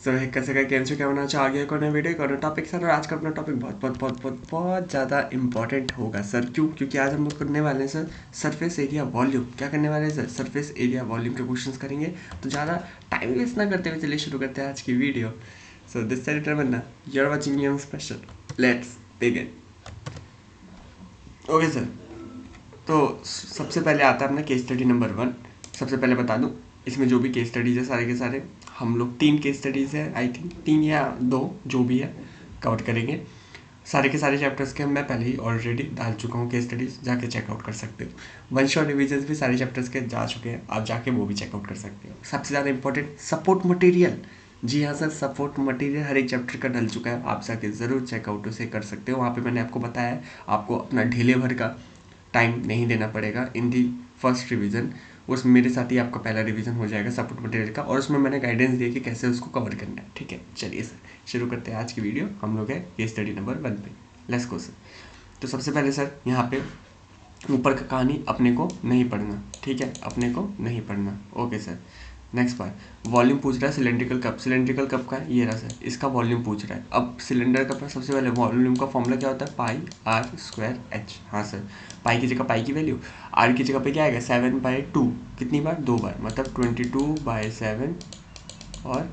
सो कैसे का कैंसर क्या होना चाह गया कौन वीडियो कौन टॉपिक सर। और आज का अपना टॉपिक बहुत बहुत बहुत बहुत बहुत ज़्यादा इंपॉर्टेंट होगा सर। क्यों? क्योंकि आज हम लोग करने वाले हैं सर सरफेस एरिया वॉल्यूम। क्या करने वाले हैं सर? सरफेस एरिया वॉल्यूम के क्वेश्चंस करेंगे। तो ज़्यादा टाइम वेस्ट ना करते हुए चलिए शुरू करते हैं आज की वीडियो। सो दिस साइड बनना you are watching young special. Let's begin. Okay sir, तो सबसे पहले आता है अपना केस स्टडी नंबर 1। सबसे पहले बता दूं, इसमें जो भी केस स्टडीज़ है सारे के सारे हम लोग 3 केस स्टडीज़ है, आई थिंक 3 या 2 जो भी है कवर करेंगे। सारे के सारे चैप्टर्स के मैं पहले ही ऑलरेडी डाल चुका हूँ केस स्टडीज़, जाके चेकआउट कर सकते हो। वन शॉट रिविजन भी सारे चैप्टर्स के जा चुके हैं, आप जाके वो भी चेकआउट कर सकते हो। सबसे ज़्यादा इंपॉर्टेंट सपोर्ट मटेरियल, जी हाँ सर, सपोर्ट मटेरियल हर एक चैप्टर का डल चुका है, आप जाके ज़रूर चेकआउट उसे कर सकते हो। वहाँ पे मैंने आपको बताया है आपको अपना ढीले भर का टाइम नहीं देना पड़ेगा इन दी फर्स्ट रिवीजन। उस मेरे साथ ही आपका पहला रिवीजन हो जाएगा सपोर्ट मटेरियल का, और उसमें मैंने गाइडेंस दी कि कैसे उसको कवर करना है। ठीक है, चलिए सर शुरू करते हैं आज की वीडियो। हम लोग है केस स्टडी नंबर 1 पे। Let's go sir. तो सबसे पहले सर यहाँ पे ऊपर का कहानी अपने को नहीं पढ़ना, ठीक है, अपने को नहीं पढ़ना। Okay sir, next part volume पूछ रहा है सिलेंड्रिकल कप। सिलेंड्रिकल कप का है ये रहा सर, इसका वॉल्यूम पूछ रहा है। अब सिलेंडर कप में सबसे पहले वॉल्यूम का फॉर्मूला क्या होता है? पाई आर स्क्वायर एच। हाँ सर, पाई की जगह पाई की वैल्यू, आर की जगह पे क्या आएगा? 7/2। कितनी बार? 2 बार, मतलब 22/7 और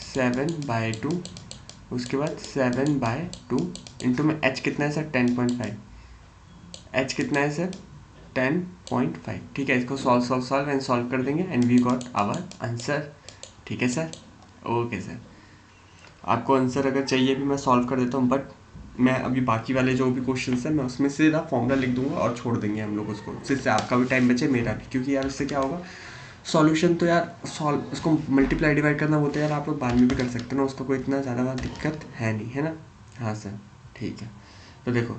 7/2। उसके बाद 7/2 इंटू में एच कितना है सर? 10.5। एच कितना है सर? 10.5। ठीक है, इसको सॉल्व एंड सॉल्व कर देंगे and we got our answer. ठीक है सर, ओके सर। आपको आंसर अगर चाहिए भी मैं सॉल्व कर देता हूँ, बट मैं अभी बाकी वाले जो भी क्वेश्चन है मैं उसमें से सीधा फॉर्मूला लिख दूंगा और छोड़ देंगे हम लोग उसको, जिससे आपका भी टाइम बचे मेरा भी। क्योंकि यार इससे क्या होगा, सॉल्यूशन तो यार सॉल्व उसको मल्टीप्लाई डिवाइड करना होता है यार, आप लोग बाद में भी कर सकते हो ना, उसका कोई इतना ज़्यादा दिक्कत है नहीं, है ना। हाँ सर, ठीक है। तो देखो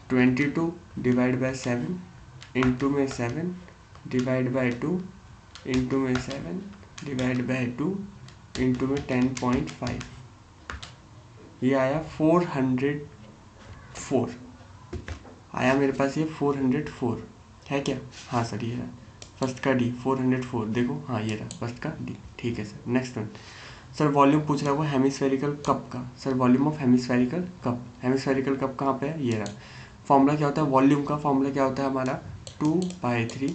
22/7 इंटू में 7 डिवाइड बाई 2 इंटू में 7 डिवाइड बाई 2 इंटू में 10.5, ये आया 404। आया मेरे पास ये 404 है क्या? हाँ सर, ये रहा फर्स्ट का डी 404। देखो हाँ ये रहा फर्स्ट का डी। ठीक है sir, next one. Sir volume पूछ रहा है वो हेमिस्फेरिकल कप का। Sir volume of hemispherical cup, hemispherical cup कहाँ पे है? ये रहा। फॉर्मूला क्या होता है वॉल्यूम का? फॉर्मूला क्या होता है हमारा? 2/3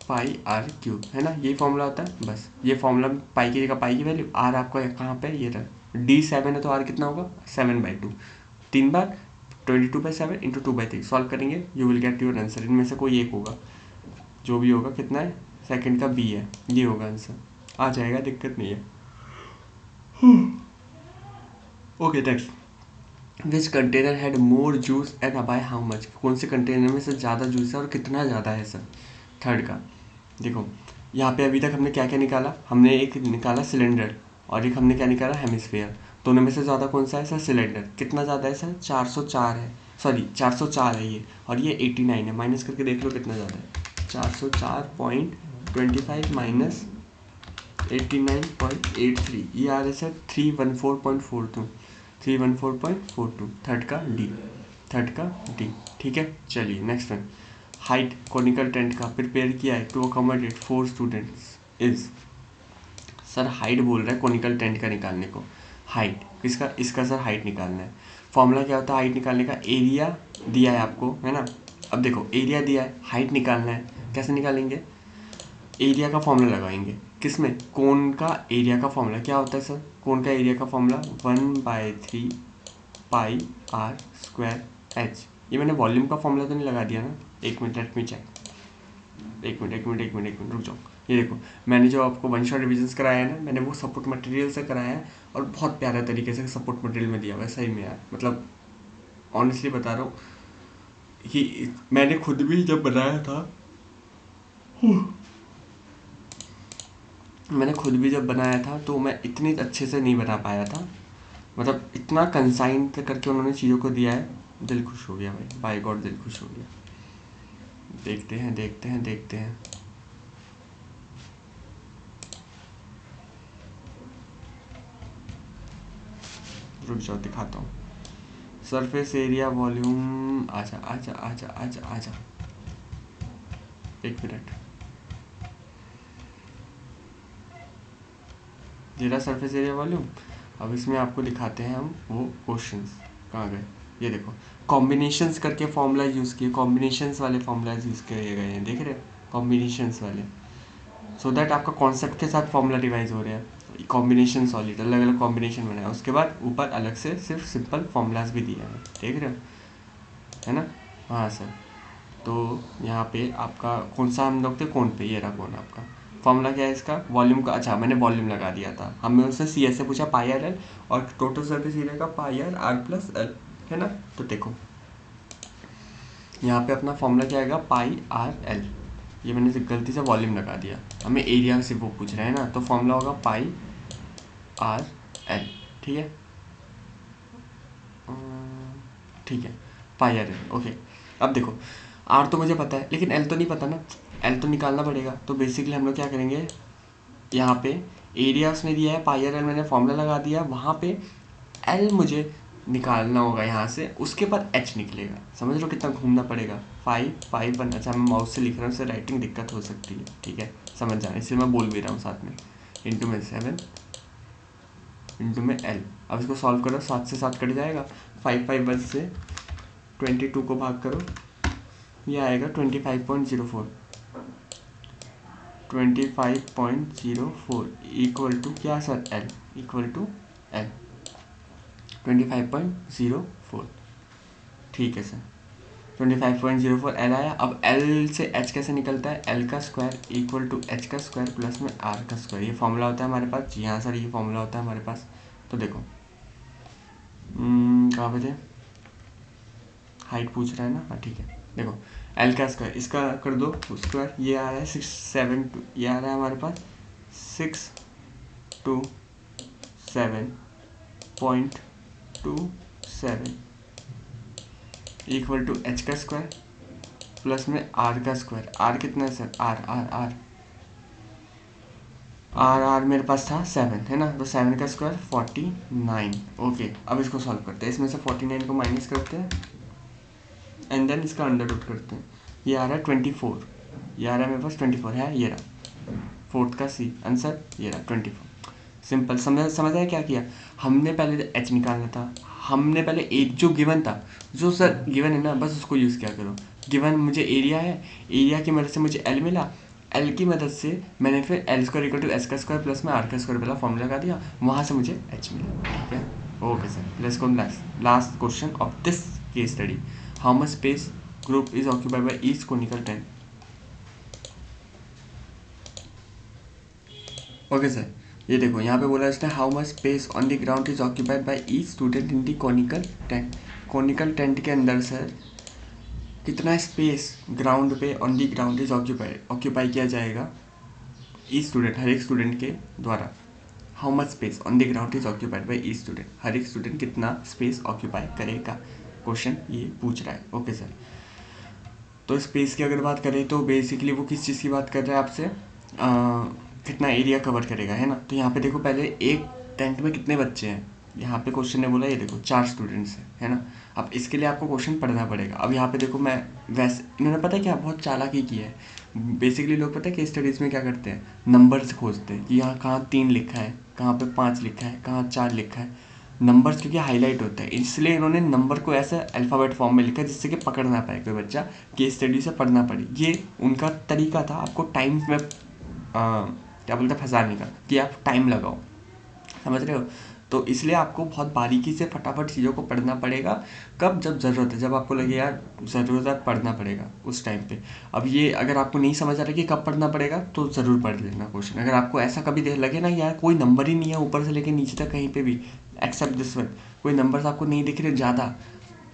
पाई आर क्यूब, है ना, यही फॉर्मूला होता है बस। ये फॉर्मूला पाई की जगह पाई की वैल्यू, आर आपका कहाँ पे? ये रहा। डी 7 है तो आर कितना होगा? 7/2। 3 बार 22/7 इंटू 2/3 सॉल्व करेंगे, you will get your answer. इनमें से कोई एक होगा, जो भी होगा। कितना है? सेकंड का बी है, ये होगा आंसर। आ जाएगा, दिक्कत नहीं है। Okay next. Which container had more juice and by how much. कौन से कंटेनर में से ज़्यादा जूस है और कितना ज़्यादा है सर? थर्ड का। देखो यहाँ पे अभी तक हमने क्या क्या निकाला? हमने एक निकाला सिलेंडर और एक हमने क्या निकाला? हेमिस्फीयर। दोनों में से ज़्यादा कौन सा है सर? सिलेंडर। कितना ज़्यादा है सर? 404 है, सॉरी 404 है ये, और ये 89 है। माइनस करके देख लो कितना ज़्यादा है। 404.25 माइनस 89.83, ये आ रहा है सर 314.42। 314.42 थर्ड का डी, थर्ड का डी। ठीक है, चलिए next one. Height conical tent का प्रिपेयर किया है to accommodate 4 students is. Sir height बोल रहा है कॉनिकल टेंट का निकालने को। हाइट इसका, इसका सर हाइट निकालना है। फॉर्मूला क्या होता है हाइट निकालने का? एरिया दिया है आपको, है ना। अब देखो एरिया दिया है, हाइट निकालना है, कैसे निकालेंगे? एरिया का फॉर्मूला लगाएंगे। किसमें? कोन का एरिया का फॉर्मूला क्या होता है सर? कोन का एरिया का formula 1/3 pi r square h. ये मैंने वॉल्यूम का फॉर्मूला तो नहीं लगा दिया ना? एक मिनट, लेट मी चेक। एक मिनट रुक जाओ। ये देखो मैंने जो आपको वन शॉट रिविजन्स कराया है ना, मैंने वो सपोर्ट मटेरियल से कराया है, और बहुत प्यारा तरीके से सपोर्ट मटेरियल में दिया हुआ है सही में यार। मतलब ऑनेस्टली बता रहा हूँ कि मैंने खुद भी जब बनाया था, मैंने खुद भी जब बनाया था तो मैं इतनी अच्छे से नहीं बना पाया था। मतलब इतना कंसाइन करके उन्होंने चीज़ों को दिया है, दिल खुश हो गया भाई, बाय गॉड दिल खुश हो गया। देखते हैं देखते हैं देखते हैं। रुक जाओ दिखाता हूँ। सरफेस एरिया वॉल्यूम, आजा आजा आजा आजा आजा, एक मिनट। जीरा सरफेस एरिया वॉल्यूम। अब इसमें आपको दिखाते हैं हम वो क्वेश्चंस कहाँ गए। ये देखो कॉम्बिनेशंस करके फॉर्मूला यूज़ किए, कॉम्बिनेशंस वाले फॉर्मूलाज यूज़ किए गए हैं, देख रहे हो कॉम्बिनेशंस वाले, सो दैट आपका कॉन्सेप्ट के साथ फॉर्मूला रिवाइज हो रहा है। कॉम्बिनेशन सॉलिड अलग अलग कॉम्बिनेशन बनाया, उसके बाद ऊपर अलग से सिर्फ सिंपल फॉर्मूलाज भी दिया है, देख रहे हो, है ना। हाँ सर, तो यहाँ पे आपका कौन सा हम लोग थे, कौन पे, ये रहा कौन आपका फॉर्मूला क्या है इसका, वॉल्यूम का, अच्छा मैंने वॉल्यूम लगा दिया था, हमें उससे सी एस से पूछा पाई आर एल, और टोटल सर्फेस एरिया का पाई आर आर प्लस एल, है ना। तो देखो यहाँ पे अपना फॉर्मूला क्या आएगा, पाई आर एल, ये मैंने गलती से वॉल्यूम लगा दिया, हमें एरिया से वो पूछ रहे हैं ना, तो फॉर्मूला होगा पाई आर एल, ठीक है, ठीक है, पाई आर एल, ओके। अब देखो आर तो मुझे पता है लेकिन एल तो नहीं पता ना, एल तो निकालना पड़ेगा, तो बेसिकली हम लोग क्या करेंगे, यहाँ पे एरिया उसने दिया है, पाई आर एल मैंने फॉर्मूला लगा दिया, वहाँ पे एल मुझे निकालना होगा यहाँ से, उसके बाद एच निकलेगा, समझ लो कितना घूमना पड़ेगा, 5 अच्छा मैं माउस से लिख रहा हूँ, उससे राइटिंग दिक्कत हो सकती है, ठीक है, समझ जाना, इसलिए मैं बोल भी रहा हूँ साथ में, इंटू में 7 इंटू में एल। अब इसको सॉल्व करो, 7 से 7 कट जाएगा, 5 से 22 को भाग करो, ये आएगा 25.04, 25.04 इक्वल टू क्या sir, L, equal to L 25.04, ठीक है सर, 25.04 एल आया। अब एल से एच कैसे निकलता है, एल का स्क्वायर इक्वल टू एच का स्क्वायर प्लस में आर का स्क्वायर, ये फॉर्मूला होता है हमारे पास, जी हाँ सर ये फॉर्मूला होता है हमारे पास। तो देखो कहाँ पे थे, हाइट पूछ रहा है ना, हाँ ठीक है, देखो एल का स्क्वायर, इसका कर दो स्क्वायर, ये आ रहा है 672, ये आ रहा है हमारे पास 627.27 इक्वल टू एच का स्क्वायर प्लस में आर का स्क्वायर, आर कितना है sir, r r r r r मेरे पास था 7, है ना, तो 7 का स्क्वायर 49, ओके। अब इसको सॉल्व करते हैं, इसमें से 49 को माइनस करते हैं एंड देन इसका अंडर रूट करते हैं, ये आ रहा है 24, ये आ रहा है मेरे पास 24 है, ये रहा फोर्थ का सी आंसर, ये रहा 24, सिंपल। समझ आया क्या किया, हमने पहले एच निकालना था, हमने पहले एक जो गिवन था, जो सर गिवन है ना बस उसको यूज़ किया करो, गिवन मुझे एरिया है, एरिया की मदद से मुझे एल मिला, एल की मदद से मैंने फिर L square equal to S का स्क्वायर प्लस में आर का स्क्वायर वाला फॉर्मूला लगा दिया, वहाँ से मुझे एच मिला, ठीक है, okay sir. Let's go last question of this case study, how much space group is occupied by each conical tent, okay sir. ये देखो यहाँ पे बोला इसने how much space on the ground is occupied by each student in the conical tent, conical tent के अंदर sir कितना space ground पे on the ground is occupy किया जाएगा ईच स्टूडेंट, हर एक स्टूडेंट के द्वारा, how much space on the ground is occupied by each student, हर एक स्टूडेंट कितना स्पेस ऑक्यूपाई करेगा, क्वेश्चन ये पूछ रहा है, ओके सर। तो स्पेस की अगर बात करें तो बेसिकली वो किस चीज़ की बात कर रहा है आपसे, कितना एरिया कवर करेगा, है ना। तो यहाँ पे देखो पहले एक टेंट में कितने बच्चे हैं, यहाँ पे क्वेश्चन ने बोला ये देखो 4 स्टूडेंट्स हैं, है ना। अब इसके लिए आपको क्वेश्चन पढ़ना पड़ेगा, अब यहाँ पे देखो मैं वैसे इन्होंने पता है क्या बहुत चालाकी की है, बेसिकली लोग पता है केस स्टडीज़ में क्या करते हैं, नंबर्स खोजते हैं कि यहाँ कहाँ 3 लिखा है, कहाँ पे 5 लिखा है, कहाँ 4 लिखा है, नंबर्स क्योंकि हाईलाइट होता है इसलिए इन्होंने नंबर को ऐसा अल्फ़ाबेट फॉर्म में लिखा है जिससे कि पकड़ ना पाए कोई बच्चा, केस स्टडी से पढ़ना पड़े, ये उनका तरीका था आपको टाइम में क्या बोलते हैं फंसाने का, कि आप टाइम लगाओ, समझ रहे हो। तो इसलिए आपको बहुत बारीकी से फटाफट चीज़ों को पढ़ना पड़ेगा, कब, जब ज़रूरत है, जब आपको लगे यार ज़रूरत है पढ़ना पड़ेगा उस टाइम पे। अब ये अगर आपको नहीं समझ आ रहा कि कब पढ़ना पड़ेगा तो ज़रूर पढ़ लेना क्वेश्चन, अगर आपको ऐसा कभी लगे ना यार कोई नंबर ही नहीं है ऊपर से लेके नीचे तक कहीं पे भी, एक्सेप्ट दिस वन, कोई नंबर्स आपको नहीं दिख रहे ज़्यादा,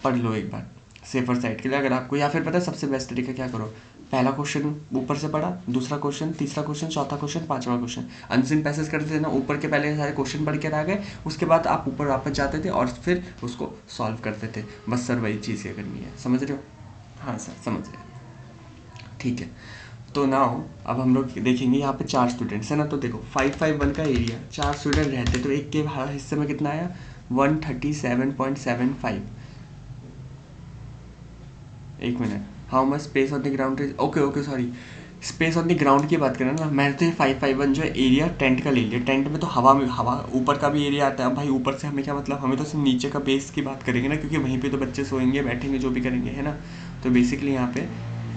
पढ़ लो एक बार सेफर साइड के लिए। अगर आपको, या फिर पता है सबसे बेस्ट तरीका क्या करो, पहला क्वेश्चन ऊपर से पढ़ा, दूसरा क्वेश्चन, तीसरा क्वेश्चन, चौथा क्वेश्चन, पांचवा क्वेश्चन, अनसीन पैसेज करते थे ना, ऊपर के पहले सारे क्वेश्चन पढ़ के आ गए, उसके बाद आप ऊपर वापस जाते थे और फिर उसको सॉल्व करते थे, बस सर वही चीज़ ये करनी है, समझ रहे हो। हाँ सर समझ रहे, ठीक है। तो नाउ अब हम लोग देखेंगे यहाँ पे 4 स्टूडेंट्स है ना, तो देखो 551 का एरिया, 4 स्टूडेंट रहते तो एक के हिस्से में कितना आया 137.75, एक minute, how much space on the ground is, okay sorry, space on the ground की बात करें ना, मैंने तो 551 जो है एरिया टेंट का ले लिया। टेंट में तो हवा ऊपर का भी एरिया आता है। अब भाई ऊपर से हमें क्या मतलब, हमें तो सिर्फ नीचे का बेस की बात करेंगे ना, क्योंकि वहीं पे तो बच्चे सोएंगे बैठेंगे जो भी करेंगे, है ना। तो बेसिकली यहाँ पे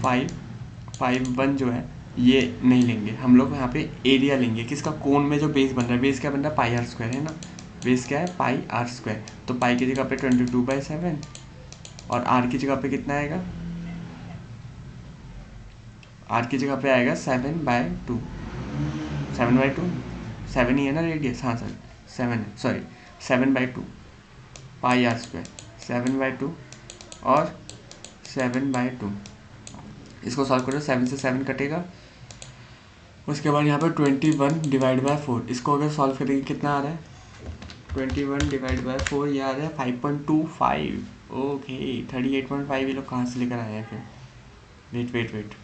551 जो है ये नहीं लेंगे हम लोग, यहाँ पे एरिया लेंगे किसका, कोन में जो बेस बन रहा है। बेस क्या बन रहा है, पाई आर स्क्वायर, है ना। बेस क्या है, पाई आर स्क्वायर। तो पाई की जगह पे 22/7 और आर की जगह पे कितना आएगा, आर की जगह पे आएगा 7/2। 7/2 7 ही है ना रेडियस, हाँ सर 7 है, सॉरी 7/2 पाई आर स्क्वायर 7/2 और 7/2। इसको सॉल्व करो, 7 से 7 कटेगा। उसके बाद यहाँ पे 21/4, इसको अगर सॉल्व करेंगे कितना आ रहा है, 21/4 ये आ रहा है 5.25। ओके 38.5 ये लोग कहाँ से लेकर आए हैं फिर, वेट।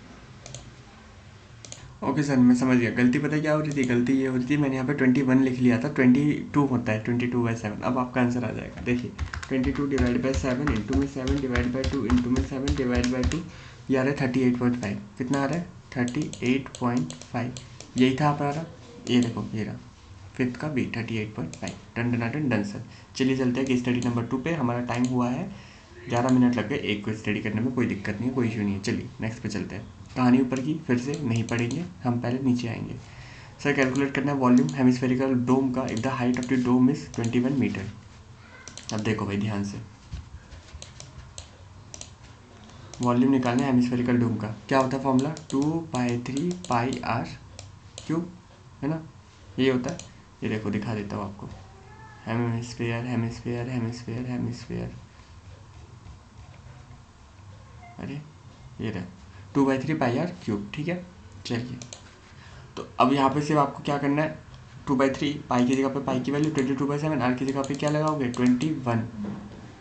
ओके सर मैं समझ गया, गलती पता क्या हो रही थी, गलती ये हो रही थी मैंने यहाँ पे 21 लिख लिया था, 22 होता है 22/7। अब आपका आंसर आ जाएगा, देखिए 22/7 इंटू में 7/2 इंटू में 7/2 ये आ रहा है 38.5। कितना आ रहा है, 38.5। यही था हमारा, ये देखो ये रहा फिफ्थ का B 38.5। Done done done done sir. चलिए चलते हैं कि स्टडी नंबर 2 पे। हमारा टाइम हुआ है 11 मिनट लग गए एक को स्टडी करने में, कोई दिक्कत नहीं है, कोई इशू नहीं है। चलिए नेक्स्ट पे चलते हैं। कहानी ऊपर की फिर से नहीं पढ़ेंगे हम, पहले नीचे आएंगे। सर कैलकुलेट करना है वॉल्यूम हेमिस्फेरिकल डोम का, if the height of the dome is 21 metre. अब देखो भाई ध्यान से, वॉल्यूम निकालना है हेमिस्फेरिकल डोम का। क्या होता है फॉर्मूला, 2/3 पाई आर क्यूब, है ना, ये होता है। ये देखो दिखा देता हूँ आपको, हेमिस्फेयर हेमिस्फेयर हेमिस्फेयर हेमिस्फेयर, अरे ये रहा 2/3 पाई आर क्यूब, ठीक है। चलिए तो अब यहाँ पे सिर्फ आपको क्या करना है, 2/3 पाई की जगह पे पाई की वैल्यू 22/7, आर की जगह पे क्या लगाओगे 21।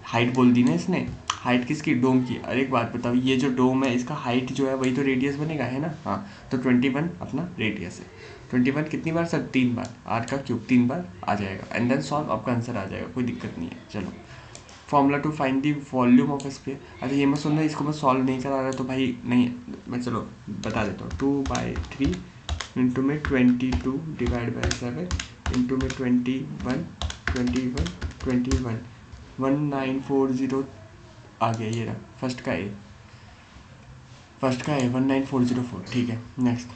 हाइट बोल दी ना इसने, हाइट किसकी, डोम की। अरे एक बात बताओ, ये जो डोम है इसका हाइट जो है वही तो रेडियस बनेगा, है ना। हाँ तो 21 अपना रेडियस है। 21 कितनी बार सर, 3 बार, आर का क्यूब 3 बार आ जाएगा। एंड देन सॉल्व, आपका आंसर आ जाएगा, कोई दिक्कत नहीं है। चलो formula to find the volume of sphere. अच्छा ये मैं सुन रहा, इसको मैं सॉल्व नहीं करा रहा तो भाई नहीं, मैं चलो बता देता हूँ। 2/3 इंटू में 22/7 इंटू में 21 1940 आ गया, ये रहा फर्स्ट का ए 19404, ठीक है। नेक्स्ट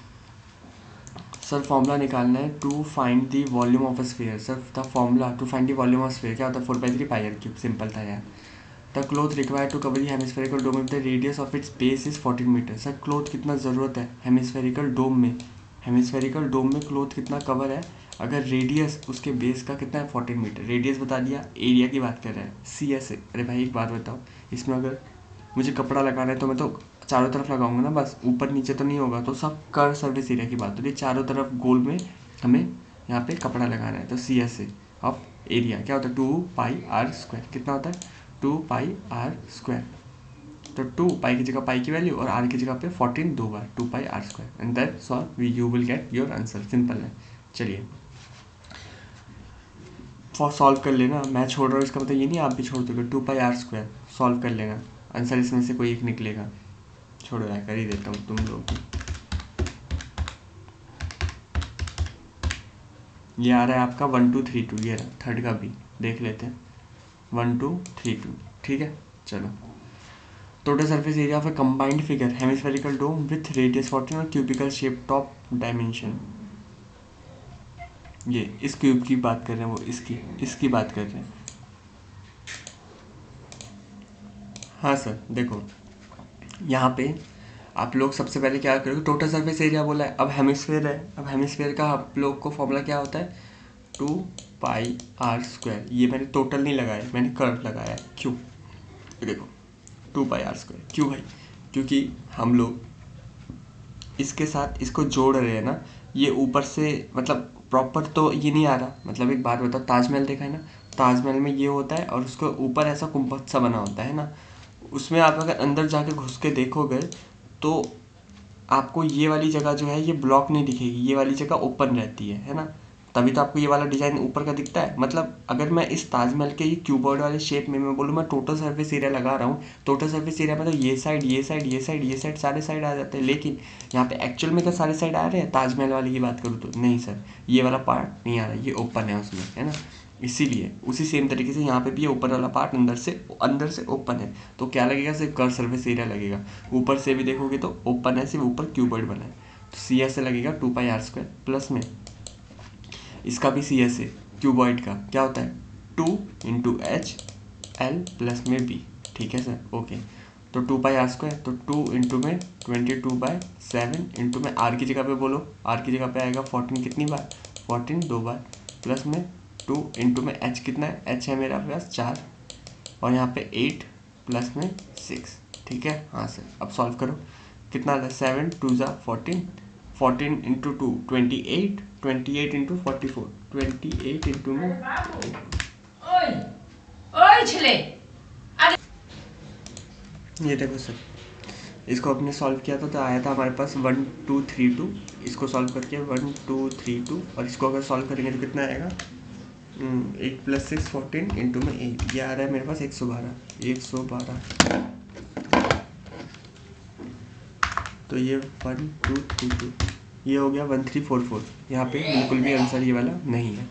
सर फॉर्मूला निकालना है to find the volume of a sphere. Sir the formula to find the volume of sphere क्या होता है, 4/3 पाई आर क्यूब, सिंपल था यार। The cloth required to cover the hemispherical dome if the radius of its base is 14 metre. Sir cloth कितना ज़रूरत है hemispherical डोम में, hemispherical डोम में क्लॉथ कितना कवर है, अगर रेडियस उसके बेस का कितना है 14 मीटर। रेडियस बता दिया, एरिया की बात कर रहे हैं, सी एस ए। अरे भाई एक बात बताओ, इसमें अगर मुझे कपड़ा लगाना है तो मैं तो चारों तरफ लगाऊंगा ना, बस ऊपर नीचे तो नहीं होगा। तो सब कर्व सर्विस एरिया की बात हो रही है, चारों तरफ गोल में हमें यहाँ पे कपड़ा लगाना है। तो C S A of area क्या होता है, 2πr²। कितना होता है 2πr²। तो 2 पाई की जगह पाई की वैल्यू और आर की जगह पे 14 2 बार 2πr²। And that solve you will get your answer, simple है। चलिए फॉर सॉल्व कर लेना, मैं छोड़ रहा हूँ इसका मतलब ये नहीं आप भी छोड़ दोगे। 2πr² सॉल्व कर लेना, आंसर इसमें से कोई एक निकलेगा। छोड़ो यार, कर ही देता हूँ तुम लोग। ये आ रहा है आपका 1 2 3 2, ये रहा थर्ड का भी देख लेते हैं 1 2 3 2, ठीक है। चलो total surface area of a combined figure hemispherical dome with radius 14 और क्यूबिकल शेप टॉप डायमेंशन। ये इस क्यूब की बात कर रहे हैं, वो इसकी बात कर रहे हैं। हाँ सर देखो यहाँ पे आप लोग सबसे पहले क्या करोगे, टोटल सरफेस एरिया बोला है, अब हेमिस्फेयर है, अब हेमिस्फेयर का आप लोग को फॉर्मूला क्या होता है 2πr²। ये मैंने टोटल नहीं लगाया, मैंने कर्व लगाया है। क्यों, देखो 2πr²। क्यों भाई, क्योंकि हम लोग इसके साथ इसको जोड़ रहे हैं ना, ये ऊपर से मतलब प्रॉपर तो ये नहीं आ रहा। मतलब एक बात बताओ, ताजमहल देखा है ना, ताजमहल में ये होता है और उसके ऊपर ऐसा कुंभद सा बना होता है ना, उसमें आप अगर अंदर जाके घुस के देखोगे तो आपको ये वाली जगह जो है ये ब्लॉक नहीं दिखेगी, ये वाली जगह ओपन रहती है ना। तभी तो आपको ये वाला डिज़ाइन ऊपर का दिखता है। मतलब अगर मैं इस ताजमहल के ये क्यूबॉइड वाले शेप में मैं बोलूँ मैं टोटल सर्फेस एरिया लगा रहा हूँ, टोटल सर्फेस एरिया मतलब ये साइड ये साइड ये साइड ये साइड सारे साइड आ जाते हैं, लेकिन यहाँ पे एक्चुअल में क्या सारे साइड आ रहे हैं? ताजमहल वाले की बात करूँ तो नहीं सर, ये वाला पार्ट नहीं आ रहा, ये ओपन है उसमें, है ना। इसीलिए उसी सेम तरीके से यहाँ पे भी ये ऊपर वाला पार्ट अंदर से ओपन है, तो क्या लगेगा? सिर्फ कर्व सर्फेस एरिया लगेगा। ऊपर से भी देखोगे तो ओपन है, सिर्फ ऊपर क्यूबॉइड बना है, तो सी एस से लगेगा 2πr² प्लस में इसका भी सी एस है क्यूबॉइड का क्या होता है 2 × H L प्लस में B। ठीक है सर, ओके। तो 2πr², तो 2 इंटू में 22/7 इंटू में R की जगह पे बोलो, R की जगह पे आएगा 14 कितनी बार? 14 2 बार, प्लस में 2 इंटू में H कितना है? H है मेरा पास 4 और यहाँ पे 8 प्लस में 6। ठीक है, हाँ सर। अब सॉल्व करो, कितना आता है? 7 2 ज़ा 14, 14 इंटू 2 28, 28 इंटू 44, 28 इंटू में ये देखो सर, इसको अपने सॉल्व किया था तो आया था हमारे पास 1232। इसको सॉल्व करके 1232 और इसको अगर सॉल्व करेंगे तो कितना आएगा? 8 + 6 14 इंटू में 8, ये आ रहा है मेरे पास 112। तो ये 1232 ये हो गया 1344। यहाँ पे बिल्कुल भी आंसर ये वाला नहीं है,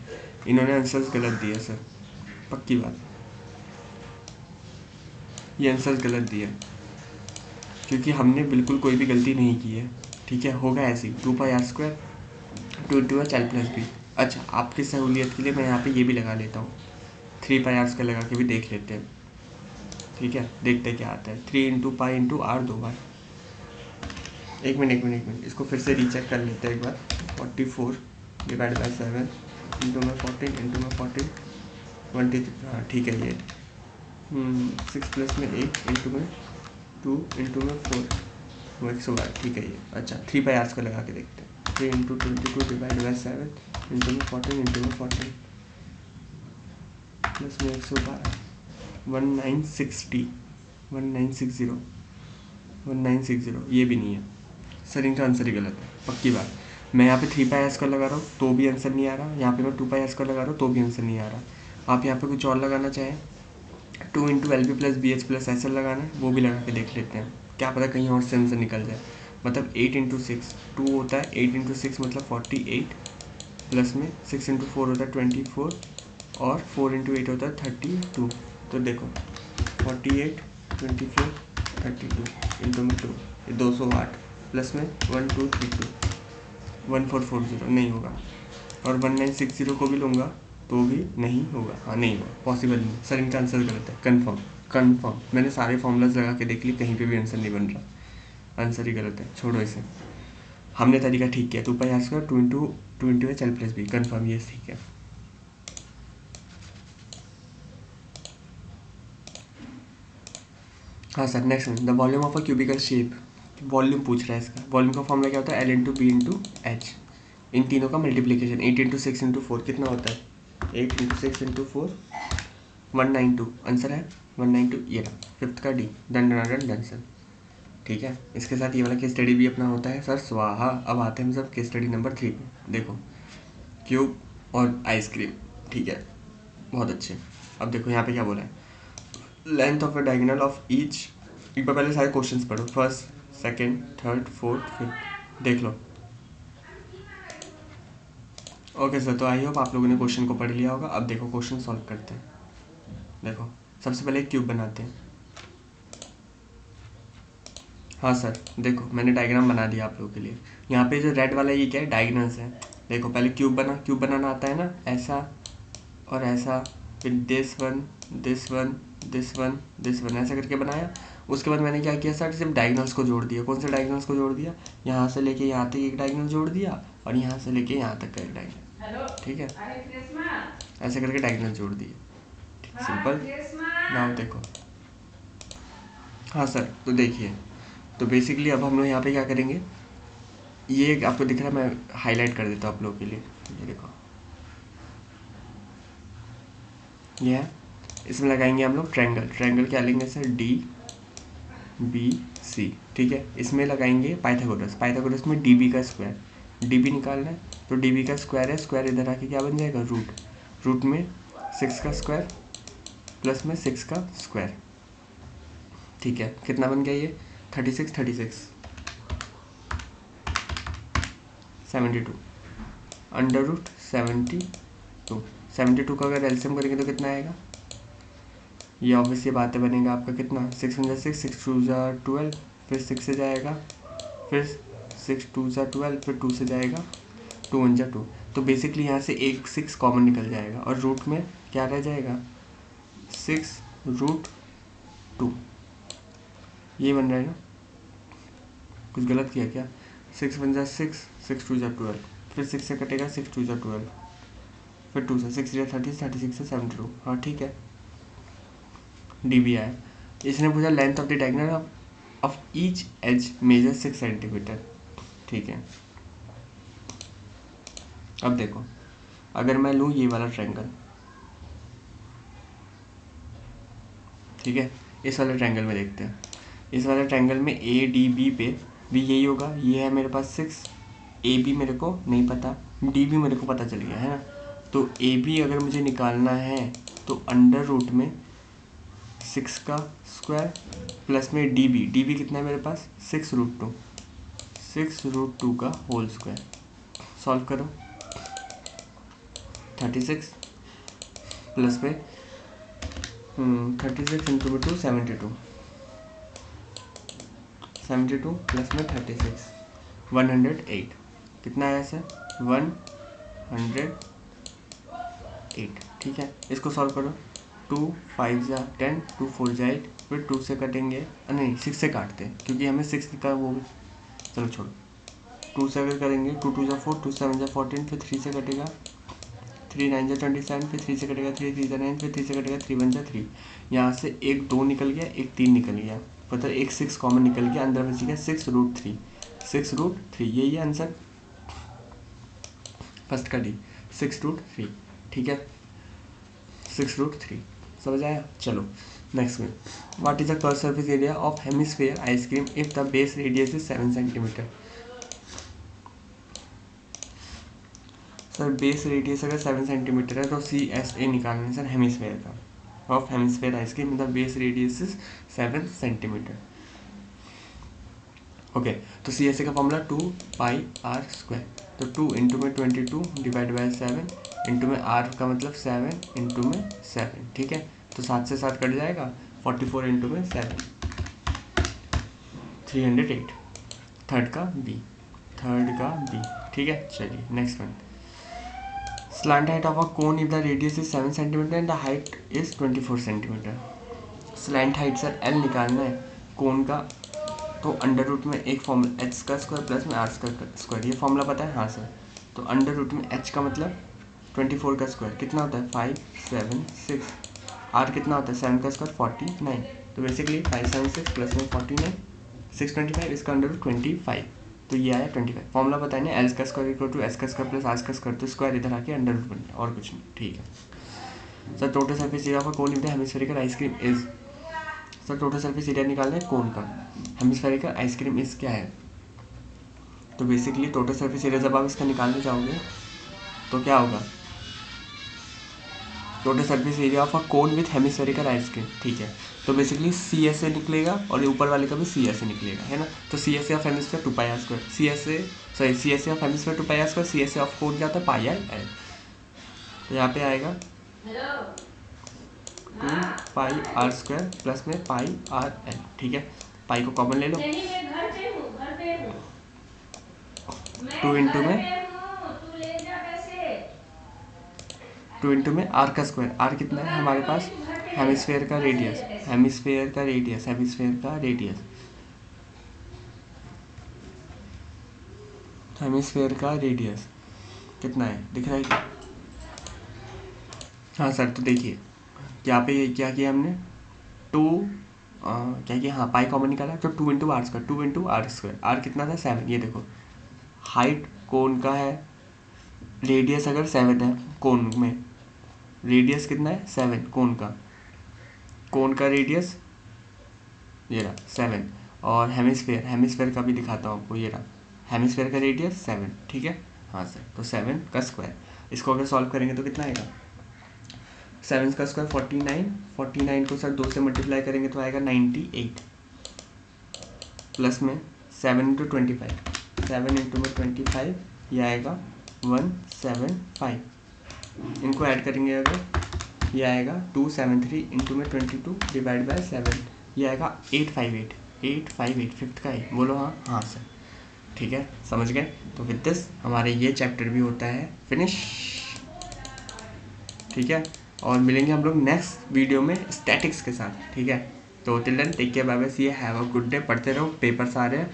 इन्होंने आंसर्स गलत दिए सर, पक्की बात, ये आंसर्स गलत दिए क्योंकि हमने बिल्कुल कोई भी गलती नहीं की है। ठीक है, होगा ऐसे ही 2πr² 2 × H L + B। अच्छा, आपकी सहूलियत के लिए मैं यहाँ पे ये भी लगा लेता हूँ, 3πr² लगा के भी देख लेते हैं। ठीक है, देखते हैं क्या आता है। 3 × π × r 2 बार। एक मिनट इसको फिर से रीचेक कर लेते हैं एक बार। 44 / 7 इंटू में 14 इंटू में 14 20। हाँ ठीक है, ये 6 प्लस में 8 इंटू में 2 इंटू में 4 वो 112। ठीक है ये। अच्छा, 3πr² लगा के देखते हैं। 3 × 22 / 7 इंटू में 14 इंटू में 14 प्लस में 112 1960 ये भी नहीं है सर, इनका आंसर ही गलत है, पक्की बात। मैं यहाँ पे 3πr² लगा रहा हूँ तो भी आंसर नहीं आ रहा, यहाँ पे मैं 2πr² लगा रहा हूँ तो भी आंसर नहीं आ रहा। आप यहाँ पे कुछ और लगाना चाहें, 2 × LP + BH + SL लगाना है, वो भी लगा के देख लेते हैं, क्या पता कहीं और से आंसर निकल जाए। मतलब 8 × 6 2 होता है, 8 × 6 मतलब 48 प्लस में 6 × 4 होता है 24 और 4 × 8 होता है 32। तो देखो 48 24 32 इंटू में 2, ये 208 प्लस में 1232 1440 नहीं होगा, और 1960 को भी लूँगा तो भी नहीं होगा। हाँ नहीं होगा, पॉसिबल नहीं सर, इनका आंसर गलत है, कन्फर्म। मैंने सारे फॉर्मूलाज लगा के देख ली, कहीं पे भी आंसर नहीं बन रहा, आंसर ही गलत है, छोड़ो इसे। हमने तरीका ठीक किया, 2πr² 2 × H L + B, confirm, ये ठीक है। हाँ sir, next one, the volume of a cubical shape. Volume पूछ रहा है इसका। वॉल्यूम का फॉर्मूला क्या होता है? L × B × H, इन तीनों का मल्टीप्लिकेशन। 8 × 6 × 4 कितना होता है? 8 × 6 × 4 192, आंसर है 192। ये रहा फिफ्थ का D, डन सर। ठीक है, इसके साथ ये वाला केस स्टडी भी अपना होता है सर स्वाहा। अब आते हैं हम सब केस स्टडी नंबर 3 पे। देखो, क्यूब और आइसक्रीम, ठीक है, बहुत अच्छे। अब देखो यहाँ पे क्या बोला है, length of a diagonal of each. एक बार पहले सारे क्वेश्चंस पढ़ो, first second third fourth fifth, देख लो। ओके सर, तो आई होप आप लोगों ने क्वेश्चन को पढ़ लिया होगा। अब देखो क्वेश्चन सॉल्व करते हैं। देखो, सबसे पहले एक क्यूब बनाते हैं। हाँ सर, देखो मैंने डायग्राम बना दिया आप लोगों के लिए। यहाँ पे जो रेड वाला ये क्या है? डायगोनल्स है। देखो पहले क्यूब बनाना आता है ना, ऐसा और ऐसा, फिर this one this one this one this one, ऐसा करके बनाया। उसके बाद मैंने क्या किया सर, सिर्फ डायगोनल्स को जोड़ दिया। कौन से डायगोनल्स को जोड़ दिया? यहाँ से लेके यहाँ तक एक डायगोनल जोड़ दिया और यहाँ से लेके यहाँ तक का एक डायगोनल। ठीक है, ऐसे करके डायगोनल जोड़ दिए। सिंपल। नाउ देखो, हाँ सर, तो देखिए, तो बेसिकली अब हम लोग यहाँ पे क्या करेंगे, ये आपको दिख रहा है, मैं हाईलाइट कर देता हूँ आप लोगों के लिए। ये देखो, ये है, इसमें लगाएंगे हम लोग ट्रायंगल क्या लेंगे सर? DBC। ठीक है, इसमें लगाएंगे पाइथागोरस में DB का स्क्वायर, DB निकालना है तो db का स्क्वायर है, स्क्वायर इधर आके क्या बन जाएगा, रूट, रूट में 6 का स्क्वायर प्लस में 6 का स्क्वायर, ठीक है। कितना बन गया ये, 36 72 अंडर रूट 72 का अगर एलसीएम करेंगे तो कितना आएगा, ये ऑब्वियसली बातें बनेगा आपका कितना, 6 × 6 6 2 12, फिर 6 से जाएगा, फिर 6 2 12, फिर 2 से जाएगा, 2 1 2। तो बेसिकली यहाँ से एक 6 कॉमन निकल जाएगा और रूट में क्या रह जाएगा, 6√2, ये बन रहा है ना, कुछ गलत किया क्या, 6 1 6 6 2 12, फिर 6 से कटेगा, 6 2 12, फिर 2 से 6 30 36 से 72, हाँ ठीक है, dB आया। इसने पूछा length of the diagonal of each edge measure 6 centimetre, ठीक है। अब देखो, अगर मैं लूँ ये वाला ट्रायंगल, ठीक है, इस वाले ट्रायंगल में देखते हैं, इस वाले ट्रायंगल में ए डी बी पे भी यही होगा, ये है मेरे पास 6, ए बी मेरे को नहीं पता, डी बी मेरे को पता चल गया है ना। तो ए बी अगर मुझे निकालना है तो अंडर रूट में 6 का स्क्वायर प्लस में डी बी कितना है मेरे पास, 6√2, 6√2 का होल स्क्वायर, सॉल्व करो, 36 प्लस में 36 इंटू 2 72 प्लस में 36 108, कितना आया सर, 108, ठीक है। इसको सॉल्व करो, 2 5 × 10, 2 4 × 8, फिर 2 से कटेंगे, नहीं 6 से काटते हैं क्योंकि हमें 6 का वो, चलो छोड़ो, 2 से अगर करेंगे, 2 2 × 4, 2 7 × 14, फिर 3 से कटेगा, 3 9 × 27, फिर 3 से कटेगा, 3 3 × 9, फिर 3 से कटेगा, 3 1 × 3, यहाँ से एक 2 निकल गया, एक 3 निकल गया, मतलब एक 6 कॉमन निकल गया, अंदर बच गया 6√3, 6√3, यही आंसर फर्स्ट का डी, 6√3, ठीक है, 6√3, समझ आया। चलो नेक्स्ट में, what is the curve surface area of hemisphere ice cream if the base radius is 7 centimetre. Sir base radius अगर 7 सेंटीमीटर है तो CSA निकालना है सर हेमिस्फीयर का, of hemisphere ice cream the base radius is 7 centimetre, okay. तो CSA का formula 2πr², तो 2 into में 22 डिवाइड बाय 7 इंटू में r का मतलब 7 इंटू में 7, ठीक है। तो 7 से 7 कट जाएगा, 44 इंटू में 7 308, थर्ड का बी, ठीक है। चलिए next one, slant height of a cone if the radius is 7 centimetre and the height is 24 centimetre. Slant height sir L निकालना है कोन का, तो अंडर रूट में एक फॉर्मूला एच का स्क्वायर प्लस में आर का स्क्वायर, ये फॉर्मूला पता है, हाँ सर। तो अंडर रूट में एच का मतलब 24 का स्क्वायर कितना होता है, 5 7 6, आर कितना होता है 7 का स्क्वायर 49, तो बेसिकली 5 7 6 प्लस में 49 625, इसका अंडर रूट 25, तो ये आया 25। फॉर्मूला पता है ना, एल का स्क्वायर इक्वल टू एस का स्क्वायर प्लस आर का स्क्वायर, तो स्क्वायर इधर आके अंडर रूट बनता है और कुछ नहीं, ठीक है। Sir total surface area of cone if the hemispherical ice cream is, sir total surface area निकालना है कोन का, हेमिस्फेरिकल आइसक्रीम इज क्या है, तो बेसिकली टोटल सरफेस एरिया जब आप इसका निकालने जाओगे तो क्या होगा, total surface area of a cone with hemispherical ice cream, ठीक है। तो बेसिकली CSA निकलेगा और ऊपर वाले का भी CSA निकलेगा, है ना। तो CSA of hemisphere 2πr², CSA of hemisphere 2πr², CSA of cone क्या होता है πr, तो यहाँ पे आएगा 2πr² प्लस में πrl, ठीक है। पाई को कॉमन ले लो, 2 इंटू में आर का स्क्वायर, आर कितना है हमारे पास, हेमिस्फेयर का रेडियस कितना है, दिख रहा है क्या, हाँ सर। तो देखिए यहाँ पे ये क्या किया हमने, क्या किया, हाँ पाई कॉमन निकाला, तो 2 इंटू आर स्क्वायर, आर कितना था 7, ये देखो हाइट कोन का है, रेडियस अगर 7 है कोन में, रेडियस कितना है 7 कोन का रेडियस ये रहा 7, और हेमिस्फेयर का भी दिखाता हूँ आपको, ये रहा हेमिस्फेयर का रेडियस 7, ठीक है। हाँ सर, तो 7 का स्क्वायर, इसको अगर सॉल्व करेंगे तो कितना आएगा, 7 का स्क्वायर 49, 49 को सर 2 से मल्टीप्लाई करेंगे तो आएगा 98, प्लस में 7 इंटू 25, 7 इंटू में 25, ये आएगा 175, इनको ऐड करेंगे अगर ये आएगा 273 इंटू में 22 डिवाइड बाय 7, ये आएगा 858, 858 फिफ्थ का है, बोलो हाँ, हाँ सर, ठीक है, समझ गए। तो विद दिस हमारे ये चैप्टर भी होता है फिनिश, ठीक है, और मिलेंगे हम लोग नेक्स्ट वीडियो में स्टैटिक्स के साथ, ठीक है। तो till then take care, bye bye, see you, have a good day, पढ़ते रहो, पेपर्स आ रहे हैं,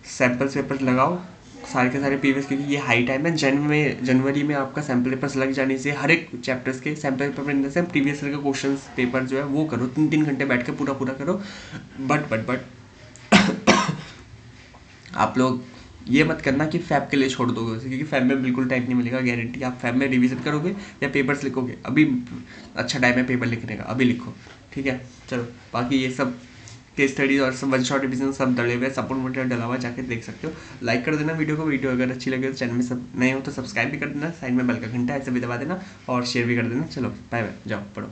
सैम्पल्स पेपर्स लगाओ सारे के सारे प्रीवियस, क्योंकि ये हाई टाइम है, जनवरी में आपका सैम्पल पेपर्स लग जाने से हर एक चैप्टर्स के सैम्पल पेपर इन से प्रीवियस ईयर के क्वेश्चन पेपर जो है वो करो, 3 घंटे बैठ के पूरा करो। बट आप लोग ये मत करना कि फैब के लिए छोड़ दोगे उसे, क्योंकि फैब में बिल्कुल टाइम नहीं मिलेगा, गारंटी। आप फैब में रिवीजन करोगे या पेपर्स लिखोगे, अभी अच्छा टाइम है पेपर लिखने का, अभी लिखो, ठीक है। चलो, बाकी ये सब केस स्टडीज और सब वन शॉट रिवीजन सब डले हुए, सपोर्ट मटेरियल डला हुआ, जाके देख सकते हो। लाइक कर देना वीडियो को, वीडियो अगर अच्छी लगे तो चैनल में सब नए हो तो सब्सक्राइब भी कर देना, साइड में बेल का घंटा ऐसे भी दबा देना और शेयर भी कर देना। चलो बाय बाय, जाओ पढ़ो।